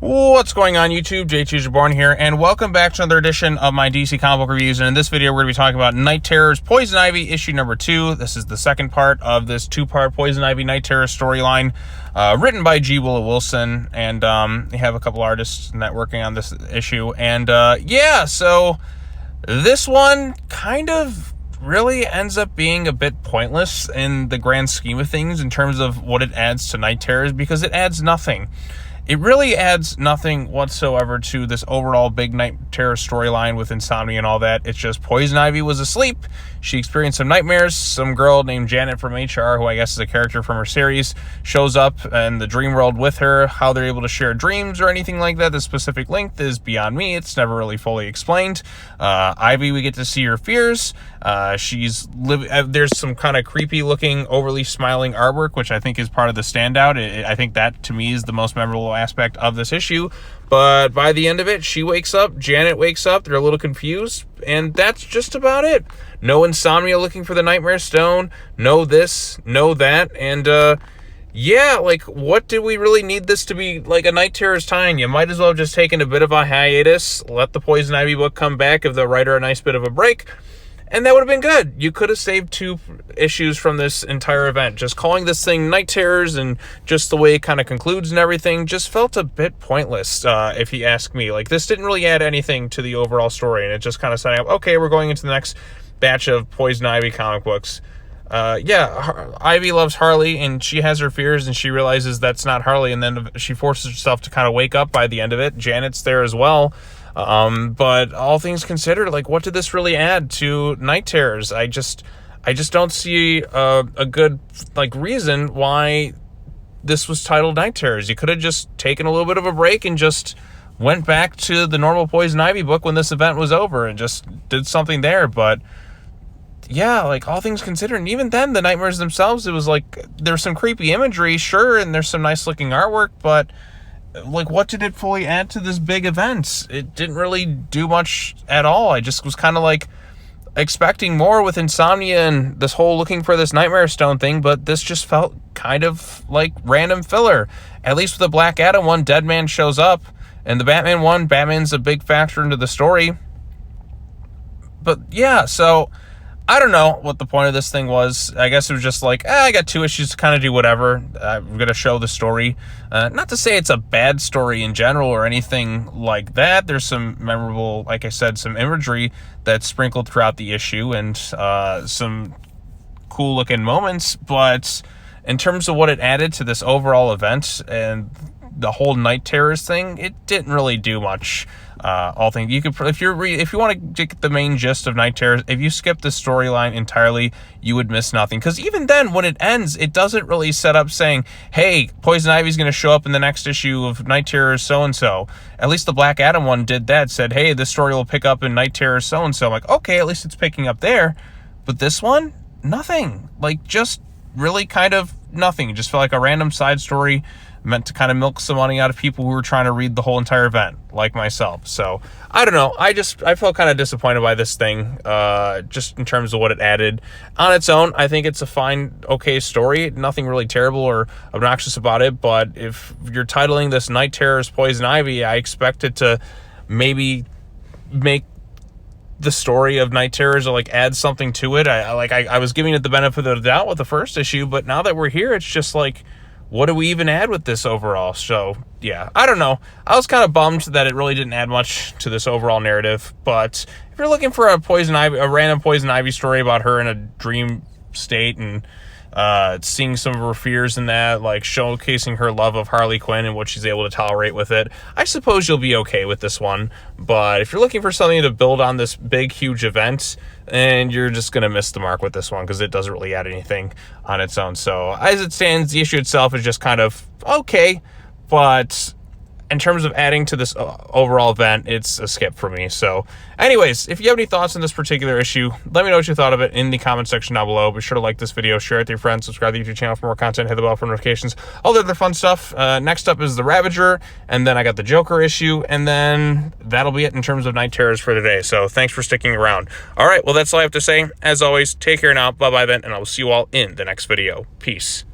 What's going on, YouTube? JTuserborn here, and welcome back to another edition of my DC comic book reviews. And in this video, we're going to be talking about Night Terrors Poison Ivy issue number 2. This is the second part of this two-part Poison Ivy Night Terror storyline, written by G. Willow Wilson, and they have a couple artists that working on this issue. And yeah, so this one kind of really ends up being a bit pointless in the grand scheme of things in terms of what it adds to Night Terrors, because it adds nothing. It really adds nothing whatsoever to this overall big Night Terror storyline with insomnia and all that. It's just Poison Ivy was asleep. She experienced some nightmares. Some girl named Janet from HR, who I guess is a character from her series, shows up in the dream world with her. How they're able to share dreams or anything like that, the specific length, is beyond me. It's never really fully explained. Ivy, we get to see her fears. There's some kind of creepy looking, overly smiling artwork, which I think is part of the standout. I think that, to me, is the most memorable aspect of this issue. But by the end of it, she wakes up, Janet wakes up, they're a little confused, and that's just about it. No insomnia looking for the Nightmare Stone, no this, no that, and yeah, like, what do we really need this to be like a Night Terrors tie-in? You might as well have just taken a bit of a hiatus, let the Poison Ivy book come back, give the writer a nice bit of a break, and that would have been good. You could have saved 2 issues from this entire event. Just calling this thing Night Terrors and just the way it kind of concludes and everything just felt a bit pointless, if you ask me. Like, this didn't really add anything to the overall story, and it just kind of setting up, okay, we're going into the next batch of Poison Ivy comic books. Yeah, Ivy loves Harley, and she has her fears, and she realizes that's not Harley, and then she forces herself to kind of wake up by the end of it. Janet's there as well. But all things considered, like, what did this really add to Night Terrors? I just don't see a good, like, reason why this was titled Night Terrors. You could have just taken a little bit of a break and just went back to the normal Poison Ivy book when this event was over and just did something there. But yeah, like, all things considered, and even then, the nightmares themselves, it was like, there's some creepy imagery, sure, and there's some nice looking artwork, but like, what did it fully add to this big event? It didn't really do much at all. I just was kind of like expecting more with insomnia and this whole looking for this Nightmare Stone thing, but this just felt kind of like random filler. At least with the Black Adam one, Deadman shows up, and the Batman one, Batman's a big factor into the story. But yeah, so I don't know what the point of this thing was. I guess it was just like, I got 2 issues to kind of do whatever. I'm going to show the story. Not to say it's a bad story in general or anything like that. There's some memorable, like I said, some imagery that's sprinkled throughout the issue and some cool looking moments. But in terms of what it added to this overall event and the whole Night Terrors thing, it didn't really do much. All things you could, if you want to get the main gist of Night Terrors, if you skip the storyline entirely, you would miss nothing. Because even then, when it ends, it doesn't really set up saying, "Hey, Poison Ivy's going to show up in the next issue of Night Terrors so and so." At least the Black Adam one did that. Said, "Hey, this story will pick up in Night Terrors so and so." I'm like, okay, at least it's picking up there. But this one, nothing. Like, just really kind of nothing. It just felt like a random side story meant to kind of milk some money out of people who were trying to read the whole entire event, like myself. So I don't know. I felt kind of disappointed by this thing, just in terms of what it added. On its own, I think it's a fine, okay story. Nothing really terrible or obnoxious about it. But if you're titling this Night Terrors Poison Ivy, I expect it to maybe make the story of Night Terrors, or like add something to it. I was giving it the benefit of the doubt with the first issue, but now that we're here, it's just like, what do we even add with this overall? So yeah, I don't know. I was kind of bummed that it really didn't add much to this overall narrative. But if you're looking for a random Poison Ivy story about her in a dream state and seeing some of her fears in that, like showcasing her love of Harley Quinn and what she's able to tolerate with it, I suppose you'll be okay with this one. But if you're looking for something to build on this big, huge event, and you're just going to miss the mark with this one, because it doesn't really add anything on its own. So as it stands, the issue itself is just kind of okay, but in terms of adding to this overall event, it's a skip for me. So anyways, if you have any thoughts on this particular issue, let me know what you thought of it in the comment section down below. Be sure to like this video, share it with your friends, subscribe to the YouTube channel for more content, hit the bell for notifications, all the other fun stuff. Next up is the Ravager, and then I got the Joker issue, and then that'll be it in terms of Night Terrors for today. So thanks for sticking around. All right, well, that's all I have to say. As always, take care now. Bye-bye then, and I will see you all in the next video. Peace.